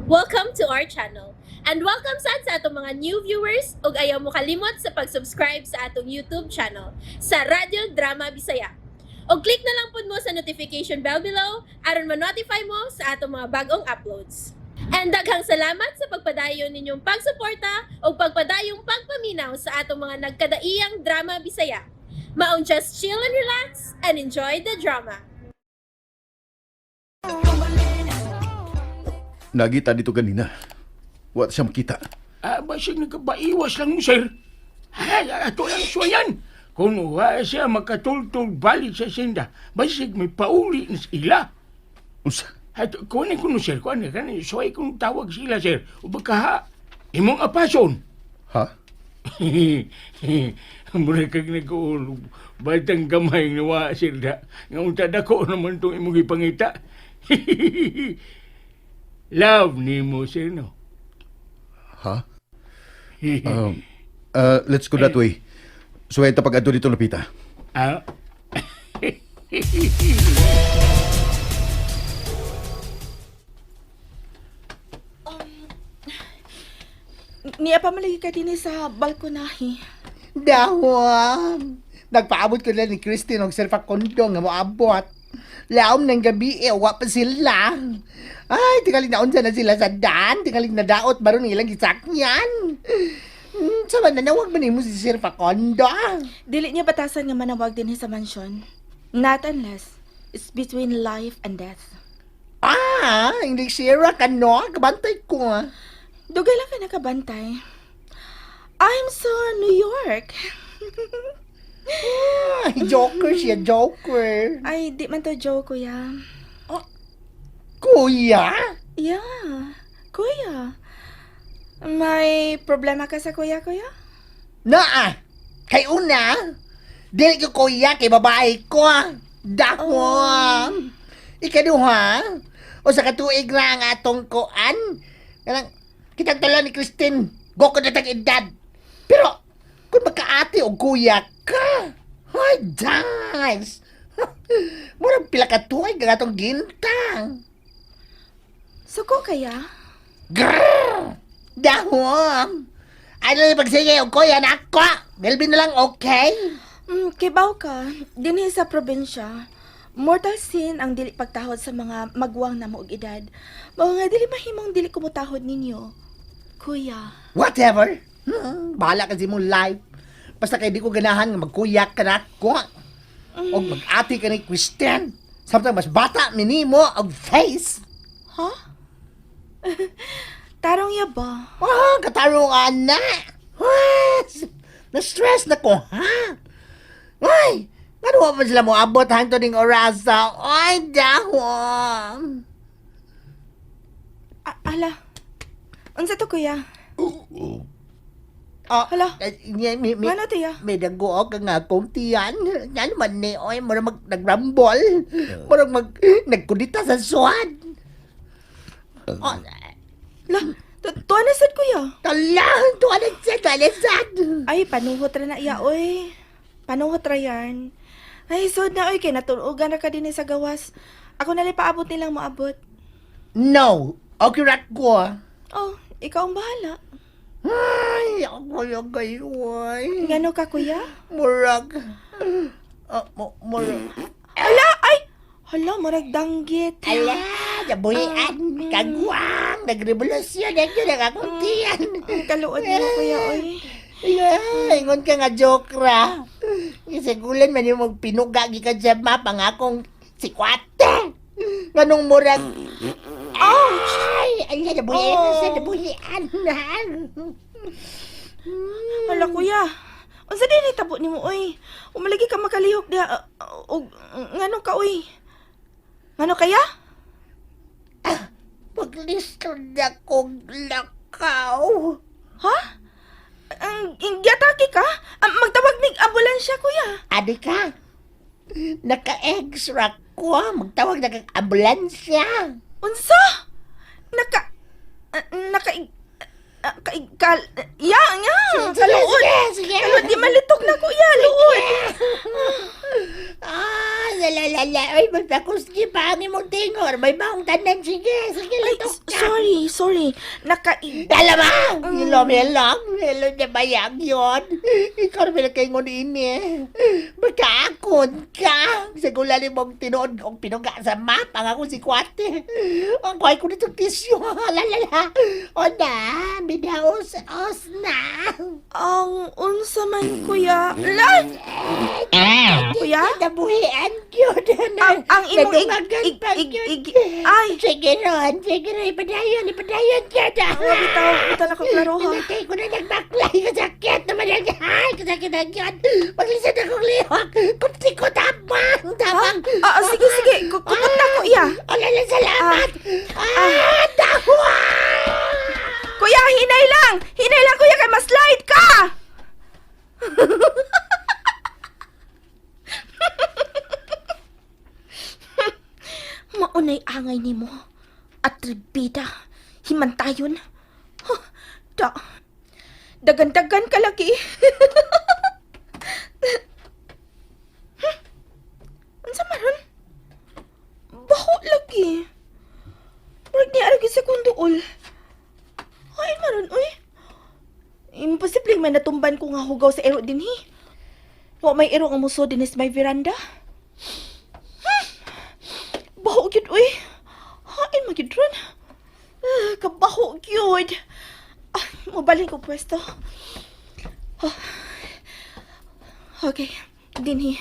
Welcome to our channel. And welcome sa atong mga new viewers ug ayaw mo kalimot sa pag-subscribe sa atong YouTube channel sa Radio Drama Bisaya. O click na lang pud mo sa notification bell below aron ma-notify mo sa atong mga bagong uploads. And daghang salamat sa pagpadayon ninyong pagsuporta o pagpadayong pagpaminaw sa atong mga nagkadaiyang Drama Bisaya. Maong just chill and relax and enjoy the drama. Nagita dito kanina. Wala siya makita. Basig nagkabaiwas lang mo, sir. Ay, ato lang suwayan. Kung wala siya makatultol balik sa sinda, basig may pauli na sila. Unsa? At kunin ko no, sir. Kunin ka na. Suway kong tawag sila, sir. O baka imong apason. Ha? Muna kag nag-uulog. Batang gamay nga wa, sir. Nga unta dako naman itong imong ipangita. Love ni mo, sir, no? Ha? Let's go that way. So, ito pag-adto dito lapita. Ah? Niya pa malagi ka din sa balkonahe. Dahon. Nagpaabot ko na ni Christine og Sir Facundo nga moabot. Laom ng gabi wa pa sila. Ay, tingaling na unsa na sila sa daan. Tingaling na daot baron nilang gisakyan. Sama na nawag ba nimo si Sir Facundo? Dili niya batasan nga manawag din sa mansyon. Not unless it's between life and death. Ah, hindi sira ka no? Kabantay ko. Dugay lang ka nakabantay. I'm so New York. Ay, joker siya, joker. Ay, di man to joke, kuya. Kuya? Yeah, kuya. May problema ka sa kuya? Naa, kay una. Dili ko kuya, kay babae ko. Dahon. Ikaduha, o sa katuig na ang atong kuan. Kanang, kitang tala ni Christine, go ko na tag edad. Pero, kung magkaati o kuya ka, ay, guys. Murang pila ka tuig ang atong gintang. Suko kaya? Grrrr! Dahon! Ano yung pagsige o kuya na ako? Melvin na lang okay? Kibaw ka, dinhi sa probinsya. Mortal sin ang dili pagtahod sa mga magwang na moog edad. Mao nga dili mahimong dili kumutahod ninyo. Kuya. Whatever. Bahala kasi mong life. Basta kay di ko ganahan nga magkuyak ka na ako. O mag-ati ka ni Christian. Samtang mas bata minimo og face. Ha? Tarong ya ba? Ah, katarungan na. Na-stress na ko, ha? Ay, ano pa sila mo abot hanto ding orasa? Ay, dahon. Ala. Unsa to kuya? Oh, Hala. May Ano to ya? dago ka nga kong tiyan. Yan man ni, oy, mura nagrambol. Mura nagkudita sa suwan. Oh, La, tuwa na sad kuya. tala, tuwalit sad. Ay, panuhot ra na iya oy. Panuhot ra yan. Ay, sod na oy kay natulogan na ka din sa gawas. Ako na lang paabot nilang maabot. No, okay rat ko. Oh, ikaw ang bahala. Ay, ako yung kayoy. Ngano ka kuya? Murag. Murag. Hala, ay! Hala, marag danggit. Ala, nabuhian, kagwang, nagrevolusyon, yan yun ang akong tiyan. Ang kaluod mo kuya oy. Ay, ingon ka nga jokra. Isigulan man yung magpinugagi ka dyan, ang akong sikwate. Ganong murag. Ouch! Ay, nabuhian. Hala kuya. Unsa din itabo nimo oy? Umalagi ka makalihok dia og ngano ka oy? Ngano kaya? Paglisto na kong lakaw. Ha? Ang ingyatake ka? Magtawag ning ambulansya kuya. Adi ka? Naka-extra ko. Magtawag na kang ambulansya. Unsa? Ya. Sige. Kalud di malitok na kuya, luod. Ah, lalala. Ay, magpakuski pa ang imong tingor. May baong tanan. Sige, Ay, litok ka. sorry. sorry. Alam mo, hello na bayag yun. Ikaw naman ang kaingon ini. Magkaakon ka. Sa gulali mong tinood kong pinuga sa map, ang ako si Kwate. Ang kuhay ko nitong tisyo. Lalala. O na, bidaos na. Ang unsa man, kuya. Kuya? Nabuhian yun. Ang imong Nadumagan pa yun. ay, Sige ron, ipadayon dyan. bitaw na ko klaro ha. Pinatay ko na nagbaklay. Kasakit naman yan. Ay, kasakit na yun. Maglisan akong lihok. Kunti ko tabang. Sige. Kupot na ko, iya. Alala, salamat. Tawa! Kuya, hinay lang, kuya, kay ma-slide ka. Maunay angay nimo. Atribida. Himantayon. Huh, dagan-dagan ka lagi. Unsa maron? Baho lagi. Murag ni aragi sa kunduol. Ay, maron, uy. Imposible may natumban ko nga hugaw sa ero din, hi. Wa may ero nga muso din is may veranda. Baho gyud, uy. Hain magyud ron. Kabaho gyud. Mabalhin ko pwesto. Okay, dinhi.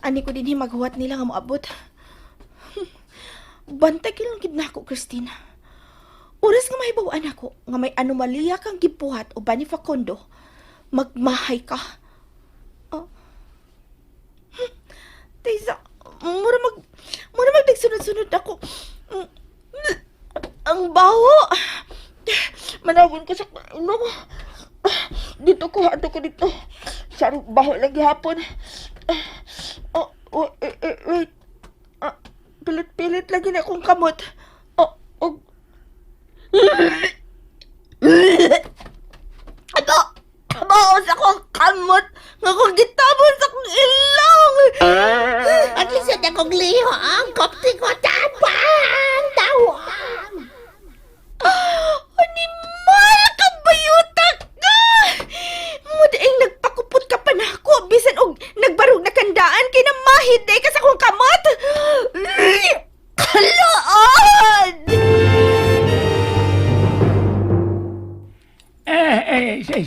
Ani ko dinhi maghuwat nila nga moabot. Bantay kilang gid nako, Christine. Oras nga mahibawaan ako nga may anomalya kang gibuhat o ba ni Facundo, magmahay ka. Taysa, mura nagsunod-sunod ako. Ang baho. Manawin ko sa ano. Dito ko dito. Sarong baho lagi hapon. Wait. Pilit-pilit lagi na akong kamot. Baos akong kamot. Nga kong gitabon sa kong ilong. At least akong lihok. Kunti ko tabang. Tawa! Animal ka bayutak ka! Mudaing nagpakupot ka pa na ako. Bisan og nagbarog na kandaan kay na mahid ka sa kong kamot. Kalaan!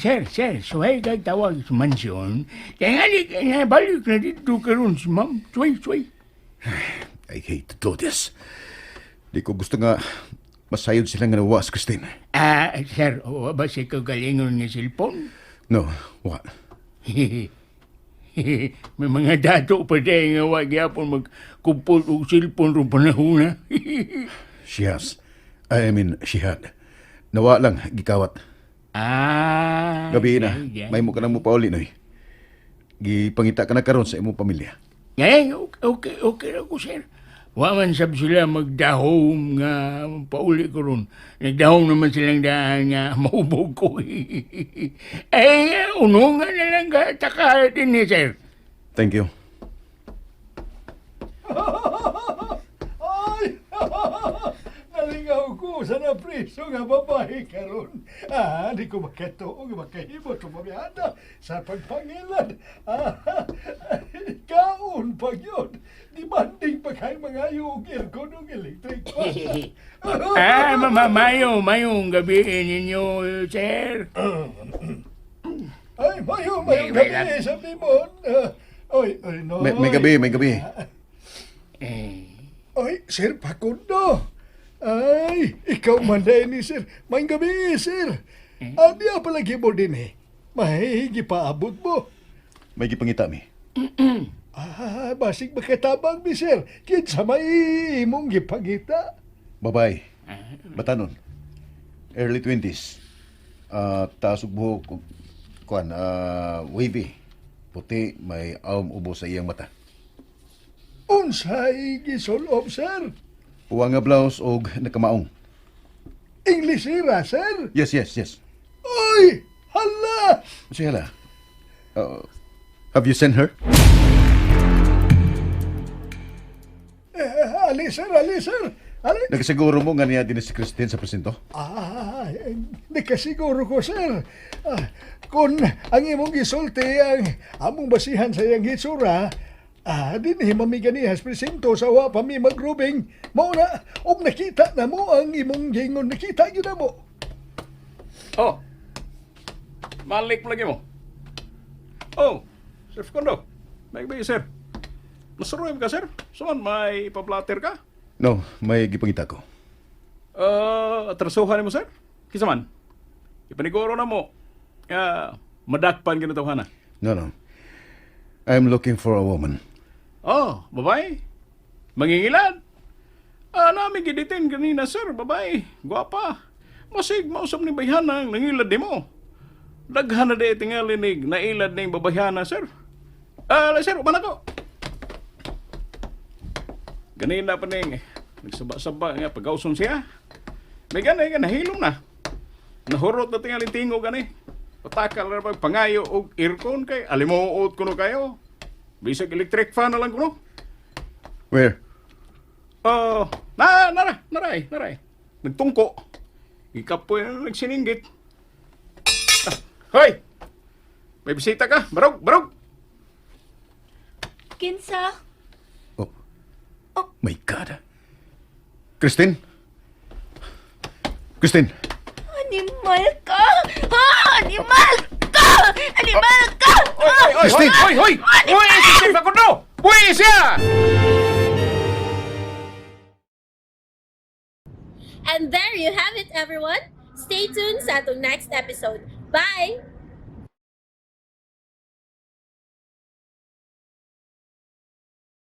Sir, suway kag tawag sa mansyon. Kaya nga, balik na dito karon si ma'am. Suway. I hate to do this. Di ko gusto nga masayod sila nga nawas, Christine. Sir, o ba si kagalingon nga cellphone? No, wa. May mga dato pa tayo nga wag yapon magkumpul og cellphone ron panahon na. She has. She had. Nawa lang, gikawat. Gabi na, may mo ka na mo pauli, noy. Gipangita ka na karon sa imong pamilya. Okay ako, sir. Waman sab sila magdahom nga pauli ko ron. Nagdahom naman silang daan nga maubog ko. Unungan na lang ka taka din ni sir. Thank you. Ay! Nalingaw ko sa napriso nga babae karon. Di ko makatuog, makahimo tumamiyada sa pagpangilan. Kaon pa yun. Di banding pa kayo mga yugir ko ng electric fan. Mayong gabi ninyo, sir. Ay, mayong gabi, sabi mo. No. May gabi. Ay, Sir Facundo. Ay, ikaw man dahil ni Sir. May gabi, Sir. Diya palagi mo din eh. Mahihigi paabot mo. May gipangita mi. Basig makatabang mi, Sir. Kinsa may imong gipangita. Babay. Batanon. Early 20s. Taas ug buhok. Wavy. Puti, may awm ubo sa iyang mata. Unsay gisolob, Sir? Uwa nga blouse og nakamaong. Inglesira, Sir? Yes. Ay! Hala! Sige hala. Have you sent her? Ali, Sir. Alin? Nagsiguro mo nga niya din si Christine sa presinto? Di kasiguro ko, sir. Kung ang imong gisulti ang among basihan sa iyang hitsura, dinhi mamiganihas presinto sa wa pa mi magrubing. Mauna, nakita na mo ang imong gingon, nakita yun na mo. Oh. Malik lagi mo. Oh, Sir Facundo. Baik-baik, sir. Nasuroy ka, sir? Saan, may pablater ka? No, may gipangita ko. Atrasuhan mo, sir? Kisa man? Ipaniguro na mo. Madakpan ginatawhan na. No. I'm looking for a woman. Oh, babae. Mangingilad. Namin giditin ganina, sir. Babae. Gwapa. Masig, mausap ni bayhana ang nangilad di mo. Daghan na di tingalinig na ilad na yung babayhana, sir. Sir, uman ako. Ganina pa ning nagsaba-saba nga pagkauson siya. May ganay nga nahilom na. Nahurot na tingali tingo gani. Patakal na pag pangayo og aircon kay alimuot kuno kayo. Bisag electric fan na lang kuno. Where? Naray. Nagtungko. Ikapoy na nagsininggit. Hoy! May bisita ka? Barog! Kinsa? Oh my God. Christine? Christine? Animal ka! Animal ka! Animal ka! Christine! Hoy! Si Facundo! Buwi siya! And there you have it, everyone. Stay tuned sa atong next episode. Bye!